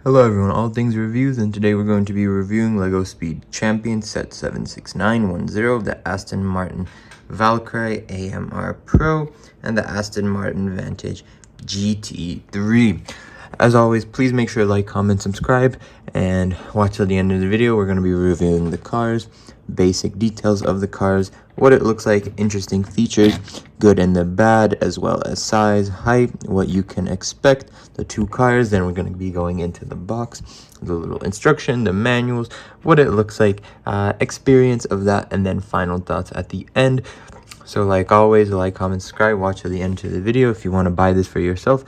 Hello everyone, all things reviews, and today we're going to be reviewing LEGO Speed Champion Set 76910, the Aston Martin Valkyrie AMR Pro, and the Aston Martin Vantage GT3. As always, please make sure to like, comment, subscribe, and watch till the end of the video. We're going to be reviewing the cars, basic details of the cars, what it looks like, interesting features, good and the bad, as well as size, height, what you can expect, the two cars. Then we're going to be going into the box, the little instruction, the manuals, what it looks like, experience of that, and then final thoughts at the end. So like always, like, comment, subscribe, watch till the end of the video. If you want to buy this for yourself,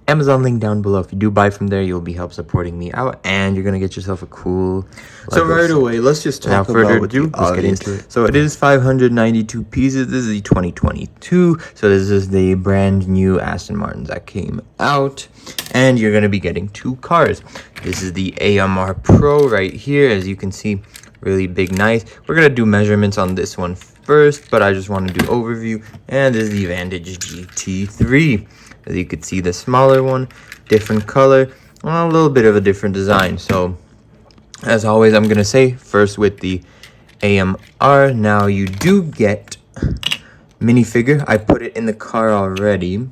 Amazon link down below. If you do buy from there, you'll be help supporting me out, and you're gonna get yourself a cool So right away, let's just talk without further about ado, the let's get into it. So it is 592 pieces. This is the 2022. So this is the brand new Aston Martins that came out, and you're gonna be getting two cars. This is the AMR Pro right here, as you can see, really big, nice. We're gonna do measurements on this one first, but I just want to do overview. And this is the Vantage GT3. As you can see, the smaller one, different color, a little bit of a different design. So as always, I'm gonna say first with the AMR, now you do get minifigure. I put it in the car already,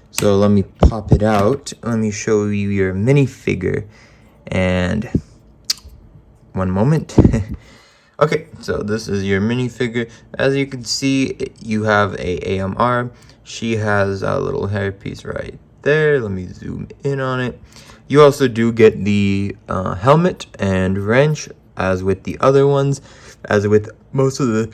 so let me pop it out. Let me show you your minifigure, and one moment. Okay, so this is your minifigure. As you can see, you have a AMR. She has a little hairpiece right there. Let me zoom in on it. You also do get the helmet and wrench, as with the other ones, as with most of the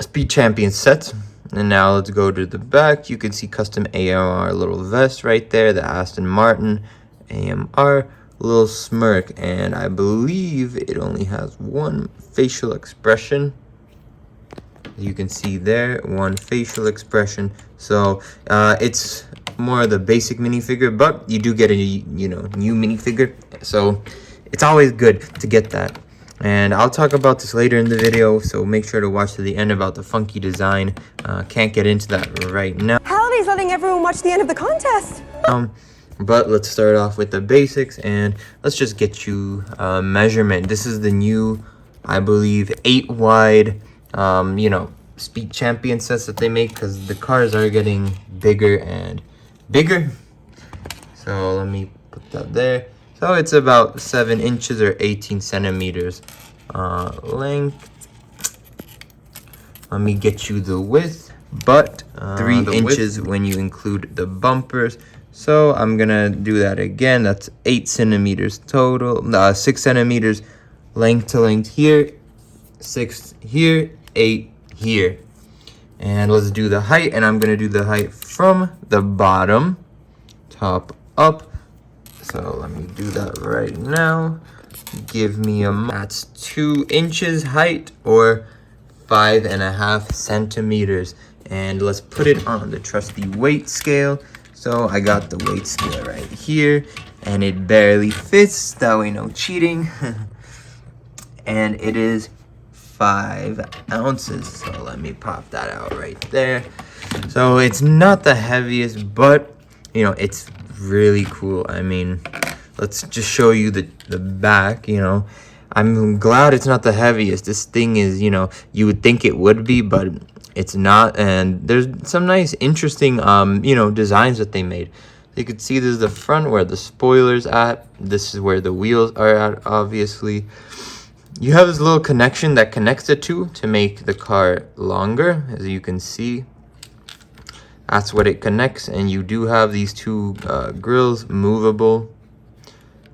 Speed Champion sets. And now let's go to the back. You can see custom AMR little vest right there, the Aston Martin AMR. Little smirk, and I believe it only has one facial expression. You can see there, one facial expression. So it's more of the basic minifigure, but you do get a new minifigure, so it's always good to get that. And I'll talk about this later in the video, so make sure to watch to the end about the funky design. Can't get into that right now. Halliday's letting everyone watch the end of the contest. But let's start off with the basics, and let's just get you measurement. This is the new, I believe, 8 wide, Speed Champion sets that they make, because the cars are getting bigger and bigger. So let me put that there. So it's about 7 inches or 18 centimeters length. Let me get you the width, but 3 inches when you include the bumpers. So I'm gonna do that again. That's 8 centimeters total. 6 centimeters length to length here, 6 here, 8 here. And let's do the height, and I'm gonna do the height from the bottom, top up. So let me do that right now. Give me that's 2 inches height, or 5.5 centimeters. And let's put it on the trusty weight scale. So I got the weight scale right here, and it barely fits. That way, no cheating. And it is 5 ounces. So let me pop that out right there. So it's not the heaviest, but it's really cool. I mean, let's just show you the back. I'm glad it's not the heaviest. This thing is, you would think it would be, but it's not. And there's some nice, interesting, designs that they made. You can see this is the front where the spoiler's at. This is where the wheels are at, obviously. You have this little connection that connects the two to make the car longer, as you can see. That's what it connects. And you do have these two grills, movable.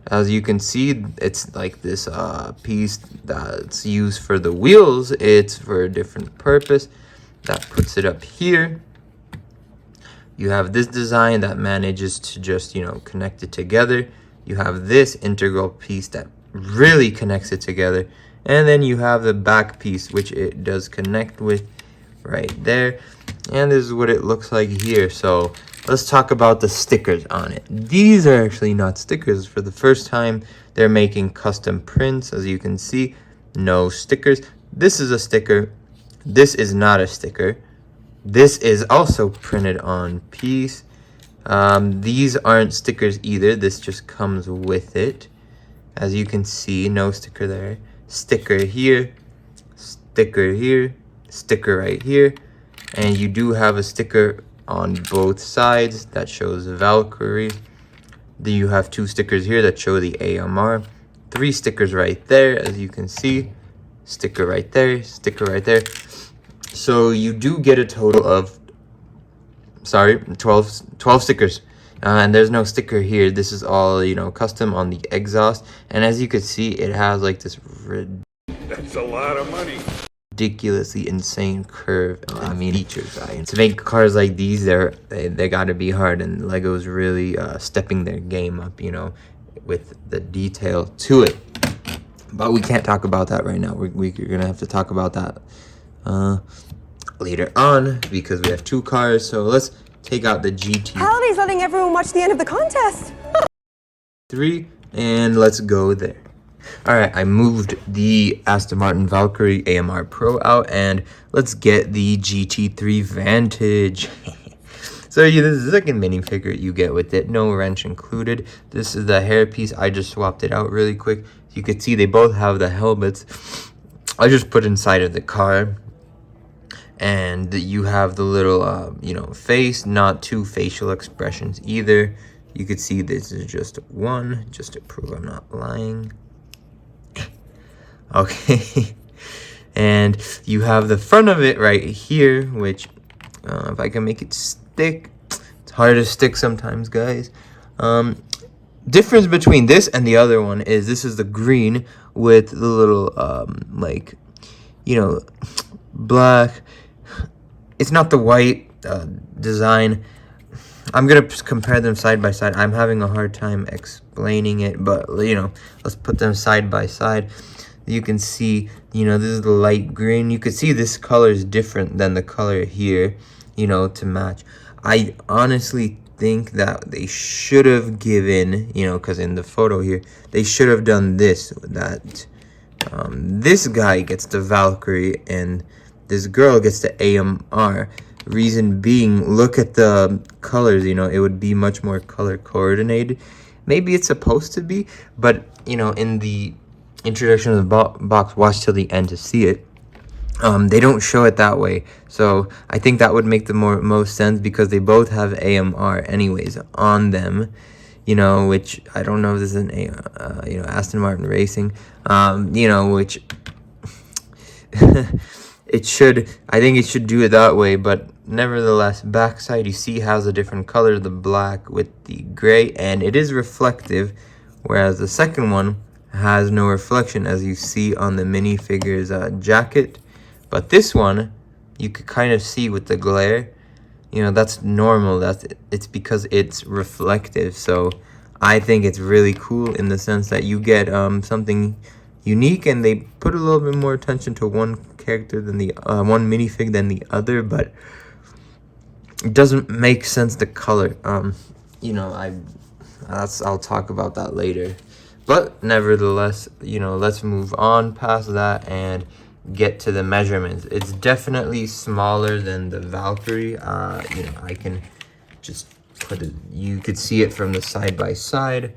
As you can see, it's like this piece that's used for the wheels. It's for a different purpose. That puts it up here. You have this design that manages to just, connect it together. You have this integral piece that really connects it together. And then you have the back piece, which it does connect with right there. And this is what it looks like here. So let's talk about the stickers on it. These are actually not stickers. For the first time, they're making custom prints. As you can see, no stickers. This is a sticker. This is not a sticker. This is also printed on piece. These aren't stickers either. This just comes with it. As you can see, no sticker there. Sticker here, sticker here, sticker right here. And you do have a sticker on both sides that shows Valkyrie. Then you have 2 stickers here that show the AMR. 3 stickers right there, as you can see. Sticker right there, sticker right there. So you do get a total of, 12 stickers. And there's no sticker here. This is all, you know, custom on the exhaust. And as you can see, it has like this That's a lot of money. ridiculously insane curve. I mean, features. To make cars like these, they gotta be hard, and Lego's really stepping their game up, you know, with the detail to it. But we can't talk about that right now. We're gonna have to talk about that later on, because we have 2 cars. So let's take out the GT3, Halliday's letting everyone watch the end of the contest. and let's go there. Alright, I moved the Aston Martin Valkyrie AMR Pro out, and let's get the GT3 Vantage. So yeah, this is the second minifigure you get with it, no wrench included. This is the hairpiece. I just swapped it out really quick. You can see they both have the helmets. I just put inside of the car. And you have the little, you know, face, not 2 facial expressions either. You could see this is just 1, just to prove I'm not lying. Okay. And you have the front of it right here, which, if I can make it stick, it's hard to stick sometimes, guys. Difference between this and the other one is this is the green with the little, like, you know, black. It's not the white design. I'm going to compare them side by side. I'm having a hard time explaining it, but, you know, let's put them side by side. You can see, you know, this is the light green. You can see this color is different than the color here, you know, to match. I honestly think that they should have given, you know, because in the photo here, they should have done this, that this guy gets the Valkyrie and this girl gets the AMR. Reason being, look at the colors, you know, it would be much more color coordinated. Maybe it's supposed to be, but, you know, in the introduction of the box, watch till the end to see it. They don't show it that way. So I think that would make the most sense, because they both have AMR anyways on them. You know, which I don't know if this is an you know, Aston Martin Racing. You know, which it should, I think it should do it that way, but nevertheless, backside you see has a different color, the black with the gray, and it is reflective, whereas the second one has no reflection, as you see on the minifigure's jacket. But this one, you could kind of see with the glare, you know, that's normal. It's because it's reflective. So I think it's really cool in the sense that you get something unique, and they put a little bit more attention to one character than the one minifig than the other, but it doesn't make sense, the color. You know, I'll talk about that later. But nevertheless, you know, let's move on past that and get to the measurements. It's definitely smaller than the Valkyrie. You know, I can just put it, you could see it from the side by side.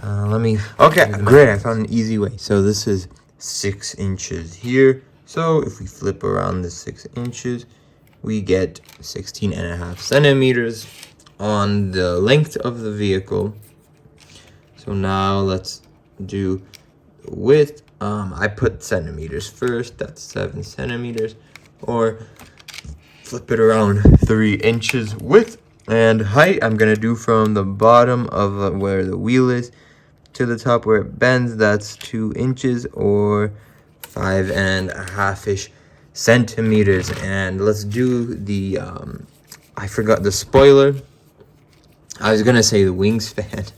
Okay, great, I found an easy way. So this is 6 inches here. So if we flip around the 6 inches, we get 16.5 centimeters on the length of the vehicle. So now let's do width. I put centimeters first. That's 7 centimeters. Or flip it around, 3 inches width. And height, I'm going to do from the bottom of where the wheel is to the top where it bends. That's 2 inches, or 5.5-ish centimeters. And let's do the, I forgot the spoiler. I was going to say the wingspan.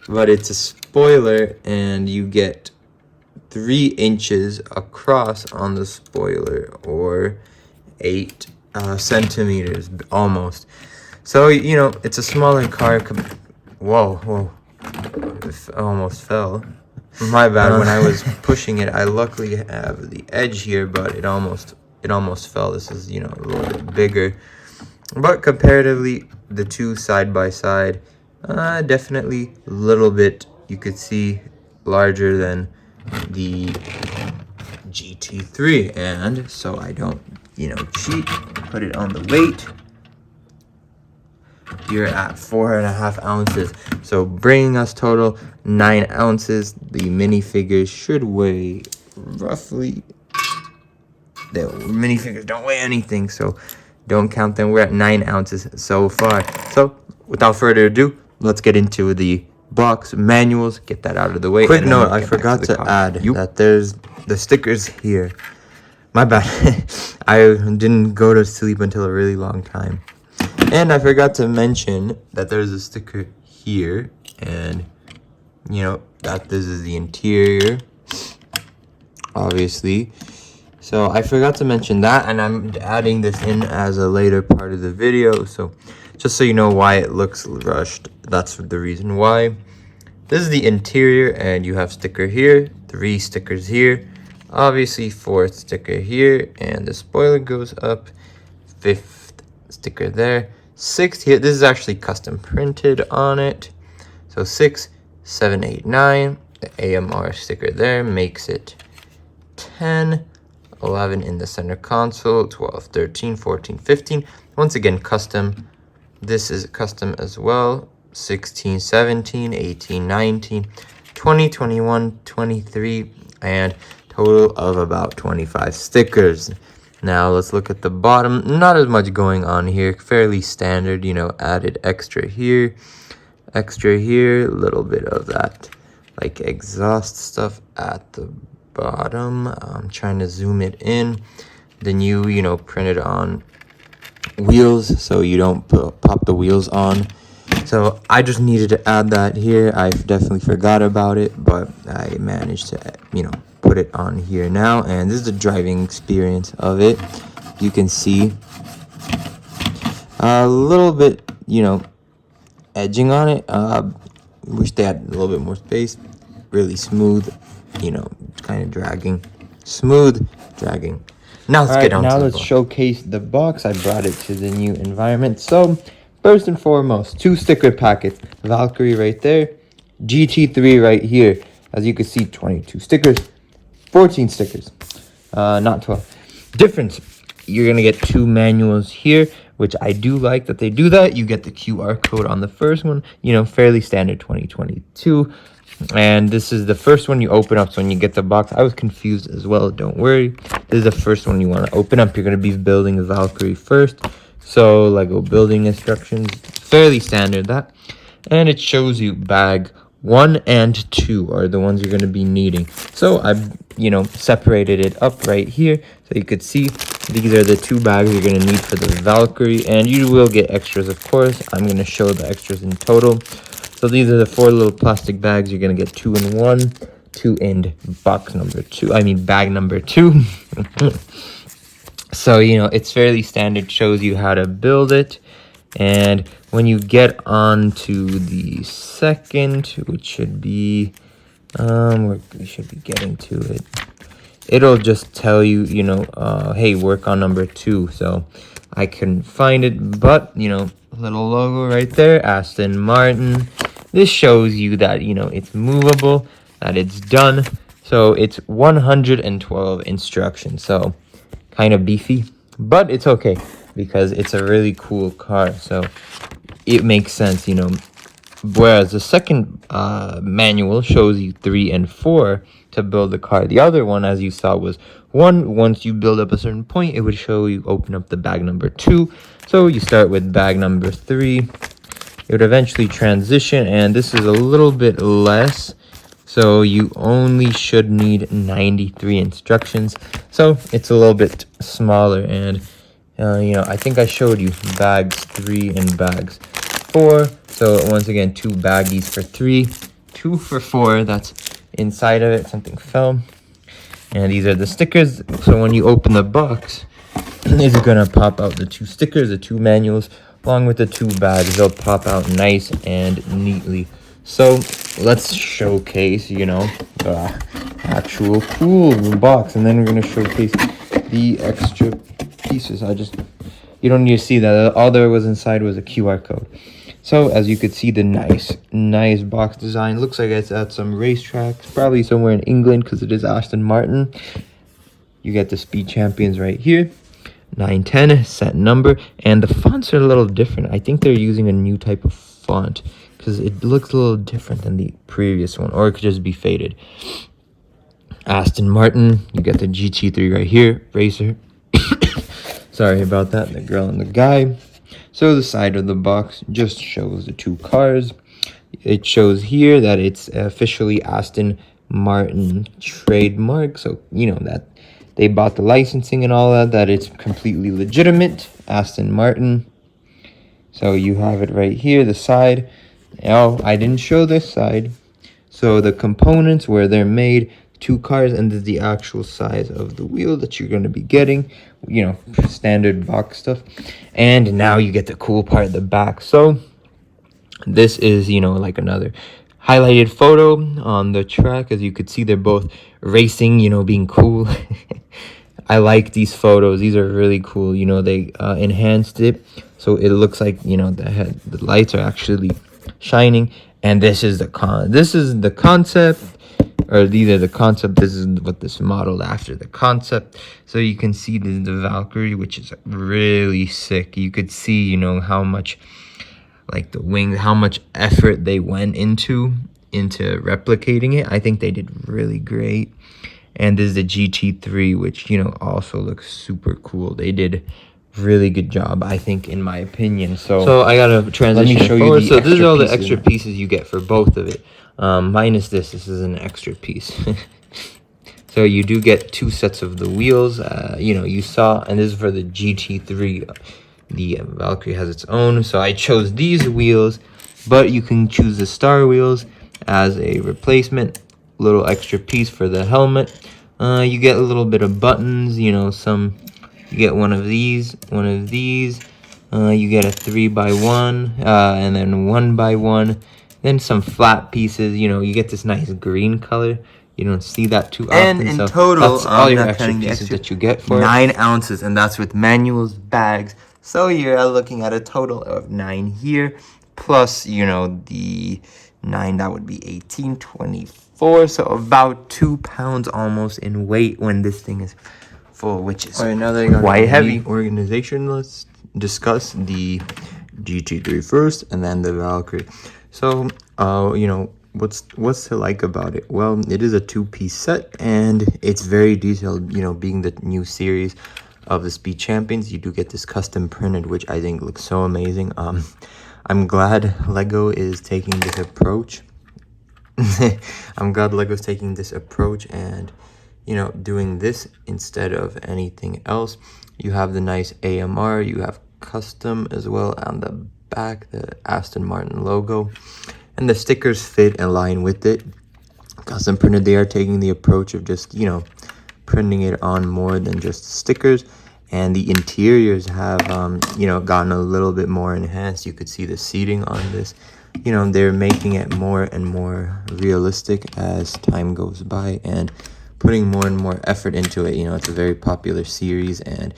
But it's a spoiler, and you get 3 inches across on the spoiler, or 8 centimeters almost. So, you know, it's a smaller car. Whoa, it almost fell. My bad. When I was pushing it, I luckily have the edge here, but it almost fell. This is, you know, a little bit bigger, but comparatively the two side by side, definitely a little bit, you could see, larger than the GT3. And so I don't, cheat, put it on the weight. You're at 4.5 ounces, so bringing us total 9 ounces. The minifigures should weigh roughly, the minifigures don't weigh anything, so don't count them. We're at 9 ounces so far. So without further ado, let's get into the box manuals, get that out of the way. Quick note, I forgot to add that there's the stickers here. My bad. I didn't go to sleep until a really long time. And I forgot to mention that there's a sticker here, and that this is the interior, obviously. So I forgot to mention that, and I'm adding this in as a later part of the video. So just so you know why it looks rushed, that's the reason why. This is the interior, and you have sticker here, 3 stickers here, obviously 4th sticker here, and the spoiler goes up, 5th sticker there, 6th here. This is actually custom printed on it. So 6, 7, 8, 9. The AMR sticker there makes it 10, 11 in the center console, 12, 13, 14, 15. Once again, custom. This is custom as well. 16, 17, 18, 19, 20, 21, 23, and total of about 25 stickers. Now let's look at the bottom. Not as much going on here, fairly standard, added extra here, a little bit of that like exhaust stuff at the bottom. I'm trying to zoom it in. The new, printed on wheels, so you don't pop the wheels on. So I just needed to add that here. I definitely forgot about it, but I managed to, put it on here now. And this is the driving experience of it. You can see a little bit, edging on it. Wish they had a little bit more space. Really smooth, kind of dragging. Smooth dragging. Now let's get on to let's showcase the box. I brought it to the new environment. So first and foremost, 2 sticker packets. Valkyrie right there. GT3 right here. As you can see, 22 stickers. 14 stickers. Not 12. Difference. You're going to get 2 manuals here, which I do like that they do that. You get the QR code on the first one. Fairly standard 2022. And this is the first one you open up. So when you get the box, I was confused as well. Don't worry. This is the first one you want to open up. You're going to be building a Valkyrie first. So Lego building instructions, fairly standard that. And it shows you bag 1 and 2 are the ones you're going to be needing. So I've, separated it up right here. So you could see these are the 2 bags you're going to need for the Valkyrie. And you will get extras, of course. I'm going to show the extras in total. So these are the 4 little plastic bags. You're going to get 2 in 1, 2 in bag number 2. So, it's fairly standard, shows you how to build it. And when you get on to the second, which should be, we should be getting to it. It'll just tell you, hey, work on number 2. So I couldn't find it, but, little logo right there, Aston Martin. This shows you that, it's movable, that it's done. So it's 112 instructions. So kind of beefy, but it's okay because it's a really cool car, so it makes sense, whereas the second manual shows you 3 and 4 to build the car. The other one, as you saw, was 1. Once you build up a certain point, it would show you open up the bag number 2. So you start with bag number 3. It would eventually transition, and this is a little bit less. So you only should need 93 instructions. So it's a little bit smaller. And, I think I showed you bags 3 and bags 4. So once again, 2 baggies for 3, 2 for 4. That's inside of it. Something fell. And these are the stickers. So when you open the box, it's going to pop out the 2 stickers, the 2 manuals, along with the 2 bags. They'll pop out nice and neatly. So let's showcase, the actual cool box, and then we're going to showcase the extra pieces. I just You don't need to see that. All there was inside was a QR code. So as you could see, the nice box design. Looks like it's at some racetracks, probably somewhere in England because it is Aston Martin. You get the Speed Champions right here. 910 set number, and the fonts are a little different. I think they're using a new type of font because it looks a little different than the previous one, or it could just be faded. Aston Martin, you get the GT3 right here, racer. Sorry about that, the girl and the guy. So the side of the box just shows the two cars. It shows here that it's officially Aston Martin trademark, so you know that they bought the licensing and all that it's completely legitimate. Aston Martin. So you have it right here, the side. Oh, I didn't show this side. So the components, where they're made, two cars, and the actual size of the wheel that you're going to be getting, you know, standard box stuff. And now you get the cool part at the back. So this is, you know, like another highlighted photo on the track. As you could see, they're both racing, you know, being cool. I like these photos. These are really cool. You know, they enhanced it so it looks like, you know, the lights are actually shining. And this is the concept, or these are the concept. This is what this modeled after the concept. So you can see the Valkyrie, which is really sick. You could see, you know, how much, like the wings, how much effort they went into replicating it. I think they did really great. And this is the GT3, which, you know, also looks super cool. They did really good job, I think, in my opinion. So I gotta transition. Let me show you the. So this is all the extra pieces you get for both of it, minus this. This is an extra piece. So you do get two sets of the wheels. You know, you saw, and this is for the GT3. The Valkyrie has its own, so I chose these wheels, but you can choose the Star wheels as a replacement. Little extra piece for the helmet. You get a little bit of buttons, you know, you get one of these, you get a 3x1, and then 1x1, then some flat pieces. You know, you get this nice green color. You don't see that too often. And in total, that's all your extra pieces that you get for 9 ounces, and that's with manuals, bags. So you're looking at a total of 9 here, plus, you know, the 9, that would be 18, 24, so about 2 pounds almost in weight when this thing is full, which is quite heavy. Organization, let's discuss the GT3 first, and then the Valkyrie. So, you know, what's to like about it? Well, it is a 2-piece set, and it's very detailed. You know, being the new series of the Speed Champions, you do get this custom printed, which I think looks so amazing. I'm glad Lego is taking this approach. I'm glad Lego's taking this approach and, you know, doing this instead of anything else. You have the nice AMR, you have custom as well on the back, the Aston Martin logo, and the stickers fit and line with it. Custom printed, they are taking the approach of just, you know, printing it on more than just stickers. And the interiors have, you know, gotten a little bit more enhanced. You could see the seating on this. You know, they're making it more and more realistic as time goes by and putting more and more effort into it. You know, it's a very popular series and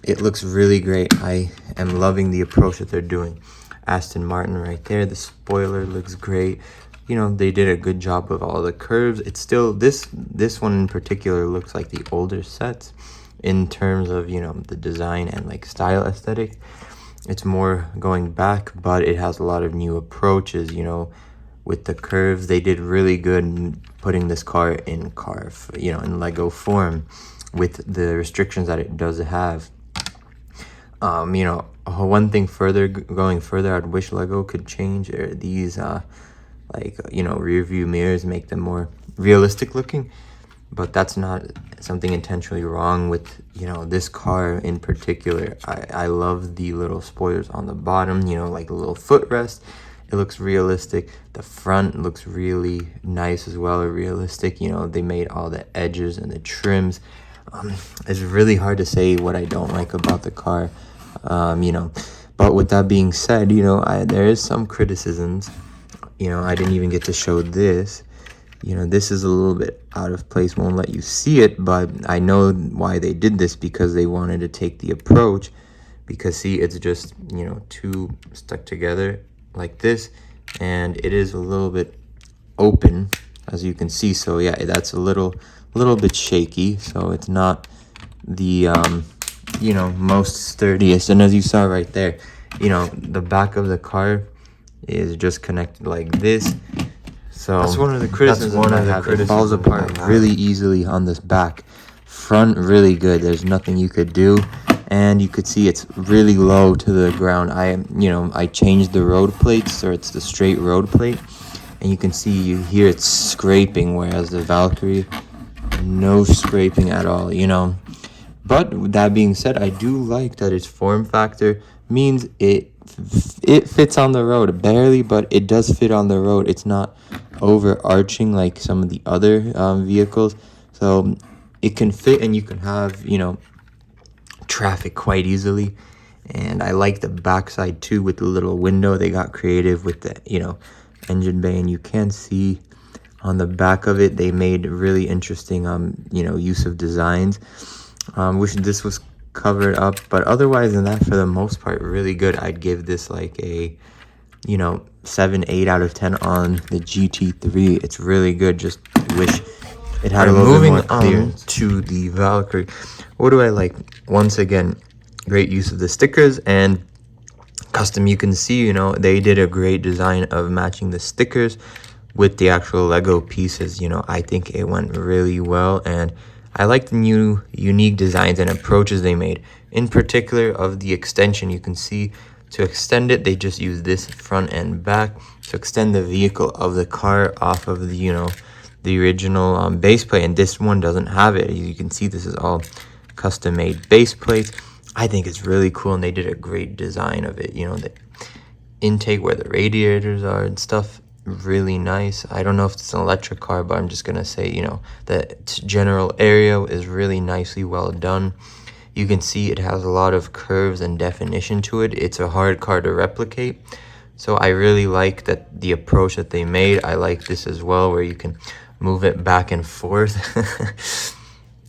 it looks really great. I am loving the approach that they're doing. Aston Martin right there. The spoiler looks great. You know, they did a good job with all the curves. It's still, this one in particular looks like the older sets in terms of, you know, the design and like style aesthetic. It's more going back, but it has a lot of new approaches, you know, with the curves. They did really good in putting this car in you know, in Lego form with the restrictions that it does have. You know, one thing going further, I'd wish Lego could change these, like, you know, rear view mirrors, make them more realistic looking. But that's not something intentionally wrong with, you know, this car in particular. I love the little spoilers on the bottom, you know, like a little footrest. It looks realistic. The front looks really nice as well, realistic. You know, they made all the edges and the trims. It's really hard to say what I don't like about the car, you know. But with that being said, you know, there is some criticisms. You know, I didn't even get to show this. You know, this is a little bit out of place, won't let you see it, but I know why they did this, because they wanted to take the approach because see, it's just, you know, two stuck together like this, and it is a little bit open, as you can see. So yeah, that's a little bit shaky, so it's not the you know, most sturdiest. And as you saw right there, you know, the back of the car is just connected like this. So that's one of the criticisms. It falls apart really easily on this back. Front, really good. There's nothing you could do, and you could see it's really low to the ground. I changed the road plates, so it's the straight road plate, and you can see, you hear it scraping, whereas the Valkyrie, no scraping at all, you know. But that being said, I do like that its form factor means it fits on the road, barely, but it does fit on the road. It's not overarching like some of the other vehicles, so it can fit, and you can have, you know, traffic quite easily. And I like the backside too, with the little window. They got creative with the, you know, engine bay, and you can see on the back of it they made really interesting you know, use of designs. Wish this was covered up, but otherwise than that, for the most part, really good. I'd give this like a, you know, 7-8 out of 10 on the GT3. It's really good. Just wish it had a little bit more clearance. To the Valkyrie, what do I like? Once again, great use of the stickers and custom. You can see, you know, they did a great design of matching the stickers with the actual Lego pieces. You know, I think it went really well, and I like the new unique designs and approaches they made. In particular of the extension, you can see to extend it, they just use this front and back to extend the vehicle of the car off of the, you know, the original base plate, and this one doesn't have it. You can see this is all custom made base plates. I think it's really cool, and they did a great design of it. You know, the intake where the radiators are and stuff, really nice. I don't know if it's an electric car, but I'm just gonna say, you know, the general area is really nicely well done. You can see it has a lot of curves and definition to it. It's a hard car to replicate, so I really like that the approach that they made. I like this as well, where you can move it back and forth.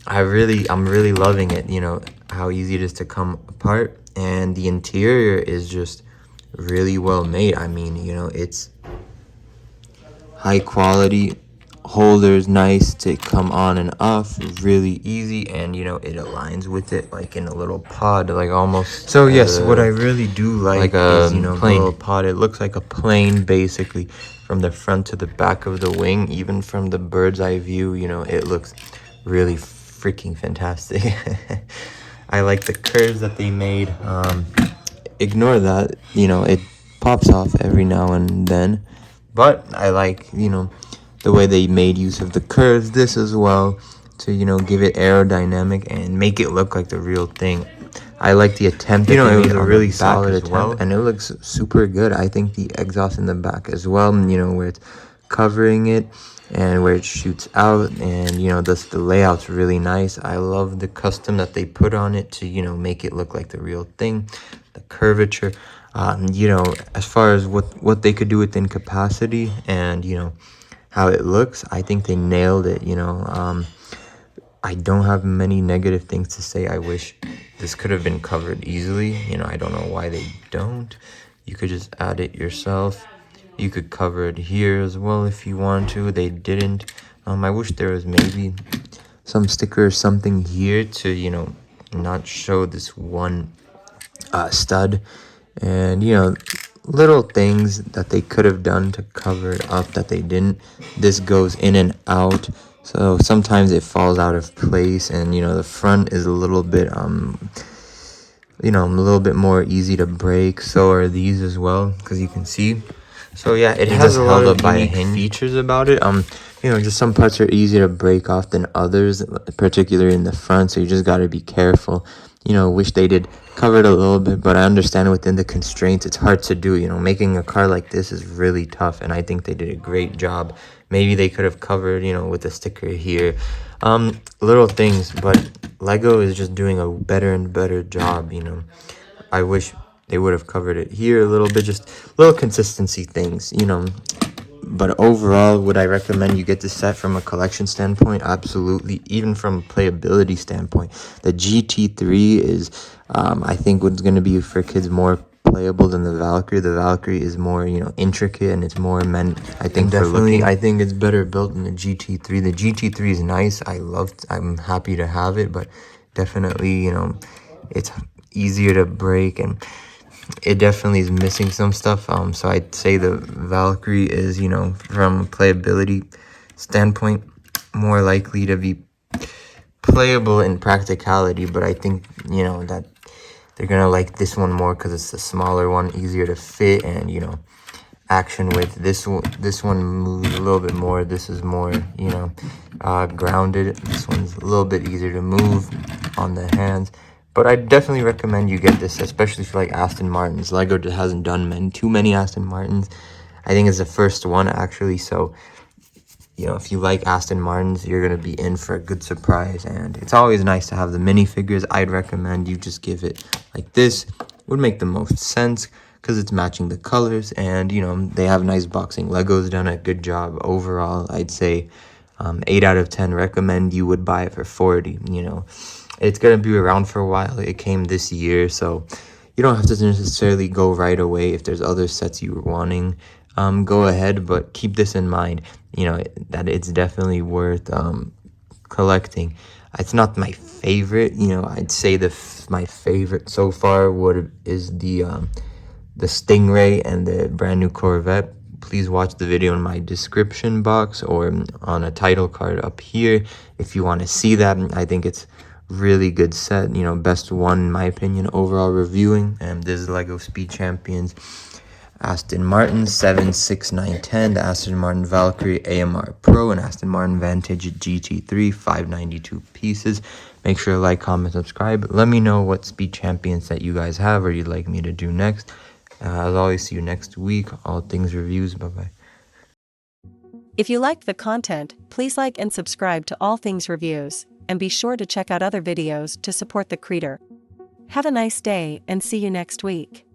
I'm really loving it, you know, how easy it is to come apart, and the interior is just really well made. I mean, you know, it's high quality, holders nice to come on and off, really easy, and you know, it aligns with it like in a little pod, like almost. So yes, what I really do like is, you know, plane. The little pod, it looks like a plane basically, from the front to the back of the wing. Even from the bird's eye view, you know, it looks really freaking fantastic. I like the curves that they made. Ignore that, you know, it pops off every now and then, but I like, you know, the way they made use of the curves, this as well, to, you know, give it aerodynamic and make it look like the real thing. I like the attempt. You know, it was a really solid attempt, and it looks super good. I think the exhaust in the back as well, you know, where it's covering it and where it shoots out, and you know, the layout's really nice. I love the custom that they put on it to, you know, make it look like the real thing. The curvature, you know, as far as what they could do within capacity and, you know, how it looks, I think they nailed it. You know, I don't have many negative things to say. I wish this could have been covered easily. You know, I don't know why they don't. You could just add it yourself. You could cover it here as well if you want to. They didn't. I wish there was maybe some sticker or something here to, you know, not show this one stud, and you know, little things that they could have done to cover it up that they didn't. This goes in and out, so sometimes it falls out of place, and you know, the front is a little bit you know, a little bit more easy to break. So are these as well, because you can see. So yeah, it has a lot of unique features about it. You know, just some parts are easier to break off than others, particularly in the front, so you just got to be careful. You know, wish they did cover it a little bit, but I understand within the constraints, it's hard to do. You know, making a car like this is really tough, and I think they did a great job. Maybe they could have covered, you know, with a sticker here. Little things, but Lego is just doing a better and better job, you know. I wish they would have covered it here a little bit, just little consistency things, you know. But overall, would I recommend you get this set from a collection standpoint? Absolutely. Even from a playability standpoint, the GT3 is, I think, what's going to be for kids more playable than the Valkyrie. The Valkyrie is more, intricate, and it's more meant, I think, for looking. I think it's better built than the GT3. The GT3 is nice. I'm happy to have it, but definitely, it's easier to break, and it definitely is missing some stuff. So I'd say the Valkyrie is, from a playability standpoint, more likely to be playable in practicality. But I think, that they're gonna like this one more because it's the smaller one, easier to fit, and action with. This one moves a little bit more. This is more, grounded. This one's a little bit easier to move on the hands. But I definitely recommend you get this, especially for like Aston Martins. Lego just hasn't done too many Aston Martins. I think it's the first one, actually. So, if you like Aston Martins, you're going to be in for a good surprise. And it's always nice to have the minifigures. I'd recommend you just give it like this. Would make the most sense because it's matching the colors. And, they have nice boxing. Lego's done a good job overall. I'd say 8 out of 10 recommend you would buy it for 40, It's going to be around for a while. It came this year, so you don't have to necessarily go right away. If there's other sets you were wanting, go ahead, but keep this in mind, that it's definitely worth collecting. It's not my favorite, I'd say my favorite so far is the Stingray and the brand new Corvette. Please watch the video in my description box or on a title card up here if you want to see that. I think it's really good set, best one in my opinion overall reviewing. And this is Lego Speed Champions Aston Martin 7, 6, 9, 10, the Aston Martin Valkyrie AMR Pro, and Aston Martin Vantage GT3, 592 pieces. Make sure to like, comment, subscribe. Let me know what Speed Champions that you guys have or you'd like me to do next. As always, see you next week. All things reviews. Bye-bye. If you liked the content, please like and subscribe to All Things Reviews, and be sure to check out other videos to support the creator. Have a nice day and see you next week.